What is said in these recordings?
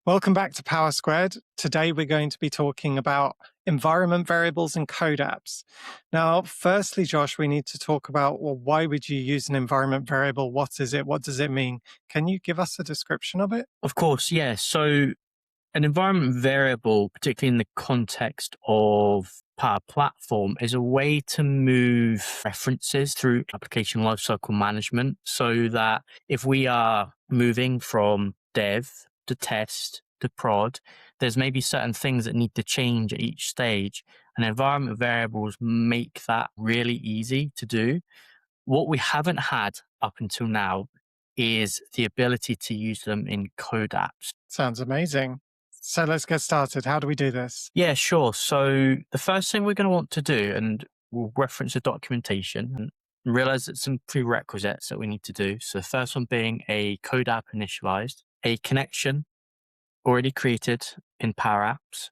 Welcome back to Power Squared. Today we're going to be talking about environment variables and code apps. Now, firstly, Josh, we need to talk about, well, why would you use an environment variable? What is it? What does it mean? Can you give us a description of it? Of course, yeah. So an environment variable, particularly in the context of Power Platform, is a way to move references through application lifecycle management so that if we are moving from dev to test to prod, there's maybe certain things that need to change at each stage. And environment variables make that really easy to do. What we haven't had up until now is the ability to use them in code apps. Sounds amazing. So let's get started. How do we do this? Yeah, sure. So the first thing we're going to want to do, and we'll reference the documentation and realize that some prerequisites that we need to do. So the first one being a code app initialized, a connection already created in Power Apps,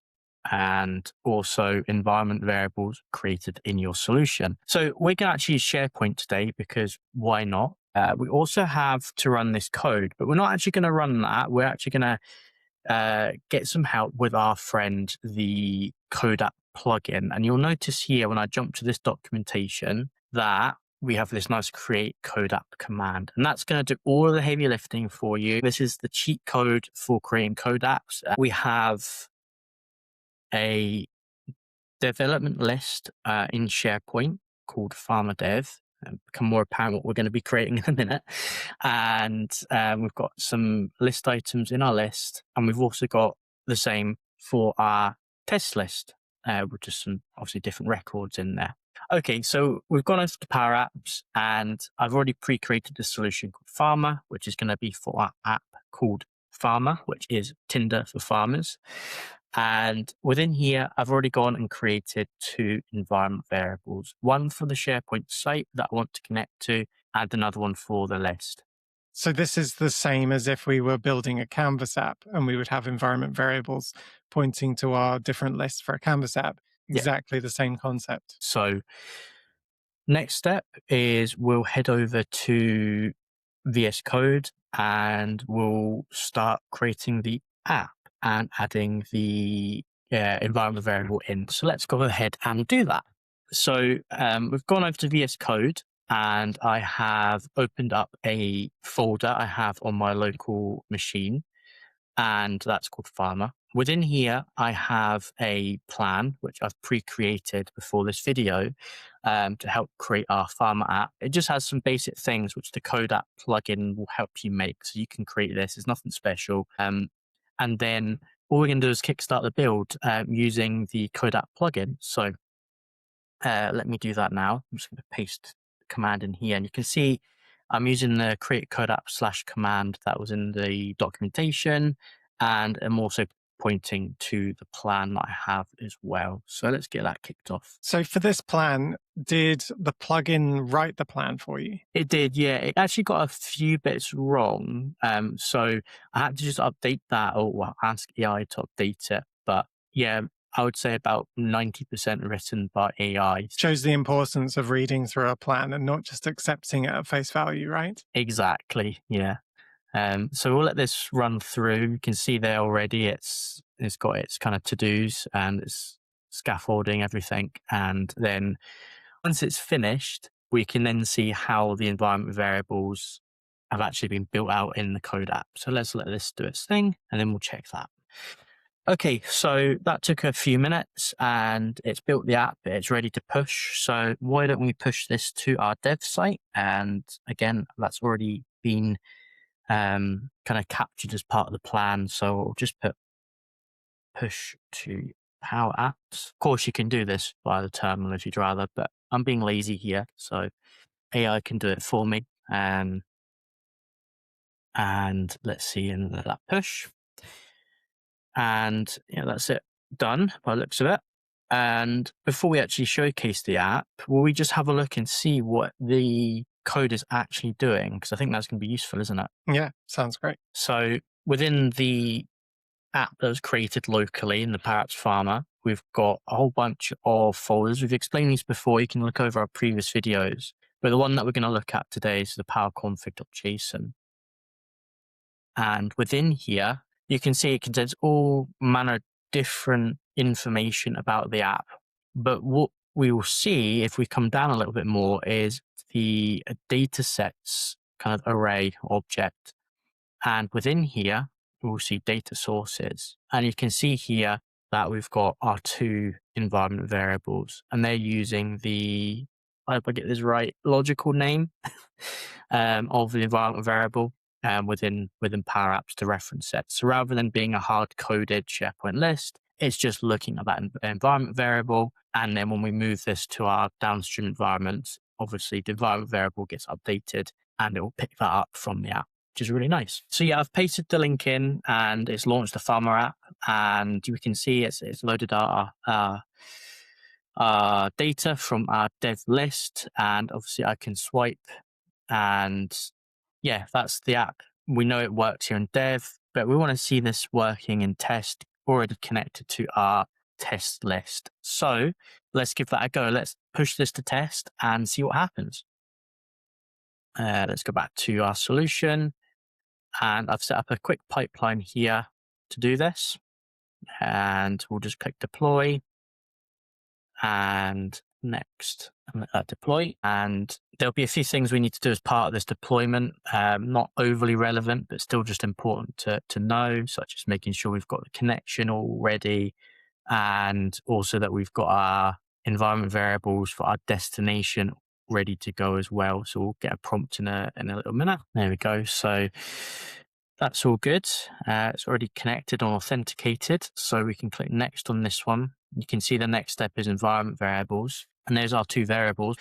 and also environment variables created in your solution. So we're going to actually use SharePoint today because why not? We also have to run this code, but we're not actually going to run that. We're actually going to get some help with our friend, the code app plugin. And you'll notice here when I jump to this documentation that we have this nice create code app command, and that's going to do all of the heavy lifting for you. This is the cheat code for creating code apps. We have a development list in SharePoint called Farmer Dev. Become more apparent what we're going to be creating in a minute. And we've got some list items in our list, and we've also got the same for our test list, with just some obviously different records in there. Okay, so we've gone over to Power Apps, and I've already pre-created the solution called Farmer, which is going to be for our app called Farmer, which is Tinder for farmers. And within here, I've already gone and created two environment variables, one for the SharePoint site that I want to connect to, and another one for the list. So this is the same as if we were building a Canvas app and we would have environment variables pointing to our different lists for a Canvas app. Yeah. Exactly the same concept. So next step is we'll head over to VS Code and we'll start creating the app and adding the environment variable in. So let's go ahead and do that. So we've gone over to VS Code and I have opened up a folder I have on my local machine, and that's called Farmer. Within here, I have a plan, which I've pre-created before this video to help create our Farmer app. It just has some basic things which the code app plugin will help you make. So you can create this. It's nothing special. And then all we're going to do is kickstart the build using the code app plugin. So let me do that now. I'm just going to paste the command in here, and you can see I'm using the create code app / command that was in the documentation, and I'm also pointing to the plan that I have as well. So let's get that kicked off. So for this plan, did the plugin write the plan for you? It did, yeah. It actually got a few bits wrong. So I had to just update that, or ask AI to update it. But yeah, I would say about 90% written by AI. Shows the importance of reading through a plan and not just accepting it at face value, right? Exactly, yeah. So we'll let this run through. You can see there already it's got its kind of to-dos and it's scaffolding everything. And then once it's finished, we can then see how the environment variables have actually been built out in the code app. So let's let this do its thing, and then we'll check that. Okay, so that took a few minutes and it's built the app. It's ready to push. So why don't we push this to our dev site? And again, that's already been kind of captured as part of the plan. So I'll just put push to Power Apps. Of course, you can do this via the terminal if you'd rather, but I'm being lazy here. So AI can do it for me. And let's see, and let that push. And yeah, that's it done by the looks of it. And before we actually showcase the app, will we just have a look and see what the code is actually doing? Because I think that's going to be useful, isn't it? Yeah, sounds great. So within the app that was created locally in the Power Apps Farmer, we've got a whole bunch of folders. We've explained these before. You can look over our previous videos. But the one that we're going to look at today is the power.config.json. And within here, you can see it contains all manner of different information about the app. But what we will see if we come down a little bit more is the data sets kind of array object. And within here, we'll see data sources. And you can see here that we've got our two environment variables, and they're using the, I hope I get this right, logical name of the environment variable within Power Apps to reference it. So rather than being a hard-coded SharePoint list, it's just looking at that environment variable. And then when we move this to our downstream environments, obviously the environment variable gets updated and it will pick that up from the app, which is really nice. So yeah, I've pasted the link in and it's launched the Farmer app, and you can see it's loaded our data from our dev list, and obviously I can swipe, and yeah, that's the app. We know it works here in dev, but we want to see this working in test already connected to our test list. So let's give that a go. Let's push this to test and see what happens. Let's go back to our solution, and I've set up a quick pipeline here to do this, and we'll just click deploy and next, and let that deploy. And there'll be a few things we need to do as part of this deployment, not overly relevant, but still just important to know, such as making sure we've got the connection all ready, and also that we've got our environment variables for our destination ready to go as well. So we'll get a prompt in a little minute. There we go. So that's all good. It's already connected and authenticated. So we can click next on this one. You can see the next step is environment variables. And there's our two variables.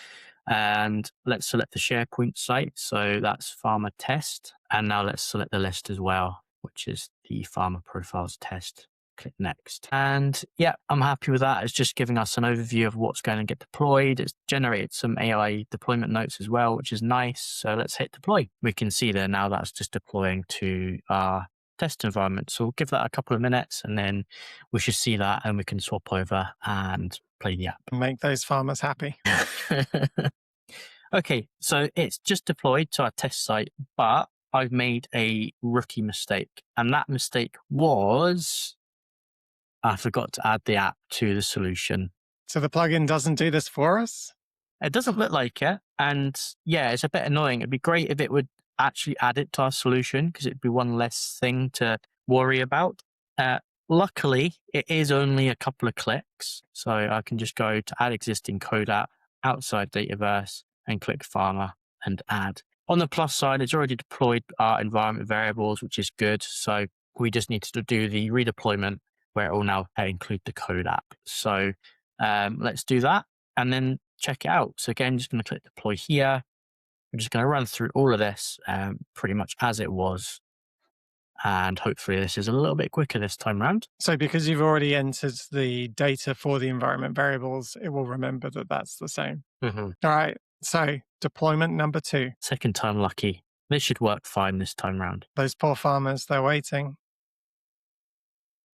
And let's select the SharePoint site. So that's Farmer test. And now let's select the list as well, which is the Farmer profiles test. Click next. And yeah, I'm happy with that. It's just giving us an overview of what's going to get deployed. It's generated some AI deployment notes as well, which is nice. So let's hit deploy. We can see there now that's just deploying to our test environment. So we'll give that a couple of minutes and then we should see that and we can swap over and play the app. Make those farmers happy. Okay, so it's just deployed to our test site, but I've made a rookie mistake. And that mistake was I forgot to add the app to the solution. So the plugin doesn't do this for us? It doesn't look like it. And yeah, it's a bit annoying. It'd be great if it would actually add it to our solution, because it'd be one less thing to worry about. Luckily, it is only a couple of clicks. So I can just go to add existing code app outside Dataverse and click Farmer and add. On the plus side, it's already deployed our environment variables, which is good. So we just need to do the redeployment where it will now include the code app. So let's do that and then check it out. So again, just going to click deploy here. We're just going to run through all of this pretty much as it was. And hopefully this is a little bit quicker this time around. So because you've already entered the data for the environment variables, it will remember that that's the same. Mm-hmm. All right. So deployment number 2. Second time lucky. This should work fine this time around. Those poor farmers, they're waiting.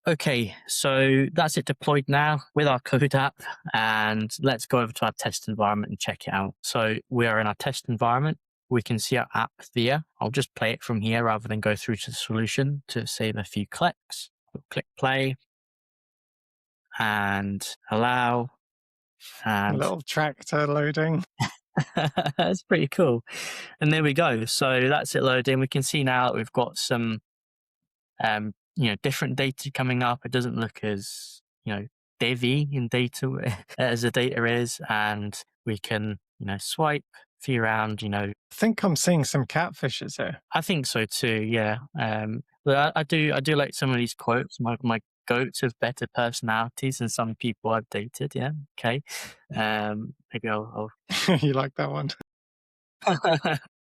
Okay, so that's it deployed now with our code app, and let's go over to our test environment and check it out. So we are in our test environment. We can see our app there. I'll just play it from here rather than go through to the solution to save a few clicks. We'll click play and allow. And A little tractor loading. that's pretty cool. And there we go. So that's it loading. We can see now that we've got some different data coming up. It doesn't look as, devy in data as the data is. And we can, swipe, fee around, I think I'm seeing some catfishes here. I think so too, yeah. But I do like some of these quotes. My goats have better personalities than some people I've dated, yeah. Okay. Maybe I'll You like that one?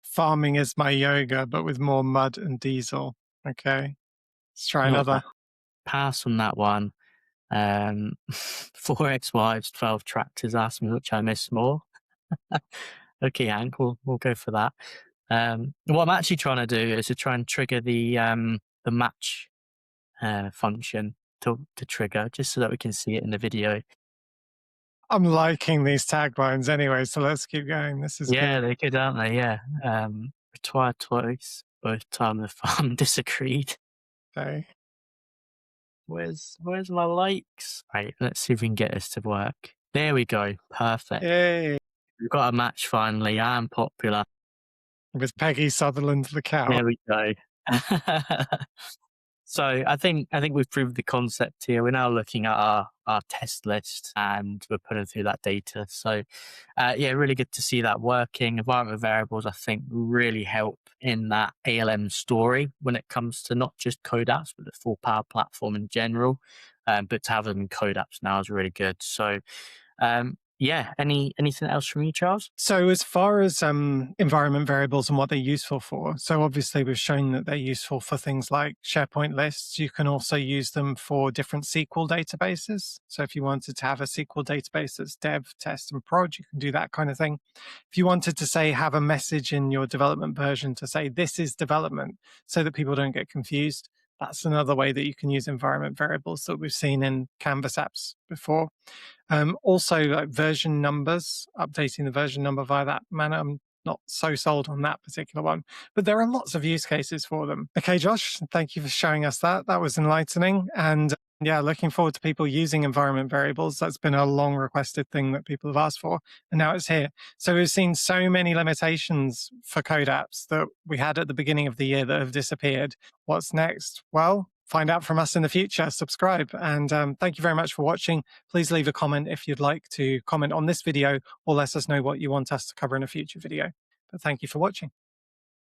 Farming is my yoga, but with more mud and diesel. Okay. Let's try another. Pass on that one. 4 ex-wives, 12 tractors. Ask me which I miss more. Okay, Hank, we'll go for that. What I'm actually trying to do is to try and trigger the match function to trigger, just so that we can see it in the video. I'm liking these taglines anyway, so let's keep going. This is yeah, good. they're good, aren't they? Yeah. Retire twice, both time the farm disagreed. Okay. Where's my likes? Right, let's see if we can get this to work. There we go. Perfect. Yay. We've got a match finally. I am popular. With Peggy Sutherland the cow. There we go. So I think we've proved the concept here. We're now looking at our test list and we're putting through that data. So yeah, really good to see that working. Environment variables, I think, really help in that ALM story when it comes to not just code apps, but the full Power Platform in general. But to have them in code apps now is really good. So yeah, anything else from you, Charles? So as far as environment variables and what they're useful for, so obviously we've shown that they're useful for things like SharePoint lists. You can also use them for different SQL databases. So if you wanted to have a SQL database that's dev, test, and prod, you can do that kind of thing. If you wanted to say have a message in your development version to say this is development so that people don't get confused, that's another way that you can use environment variables that we've seen in Canvas apps before. Also, like version numbers, updating the version number via that manner. I'm not so sold on that particular one, but there are lots of use cases for them. Okay, Josh, thank you for showing us that. That was enlightening. And yeah, looking forward to people using environment variables. That's been a long requested thing that people have asked for, and now it's here. So we've seen so many limitations for code apps that we had at the beginning of the year that have disappeared. What's next? Well, find out from us in the future. Subscribe. And thank you very much for watching. Please leave a comment if you'd like to comment on this video or let us know what you want us to cover in a future video. But thank you for watching.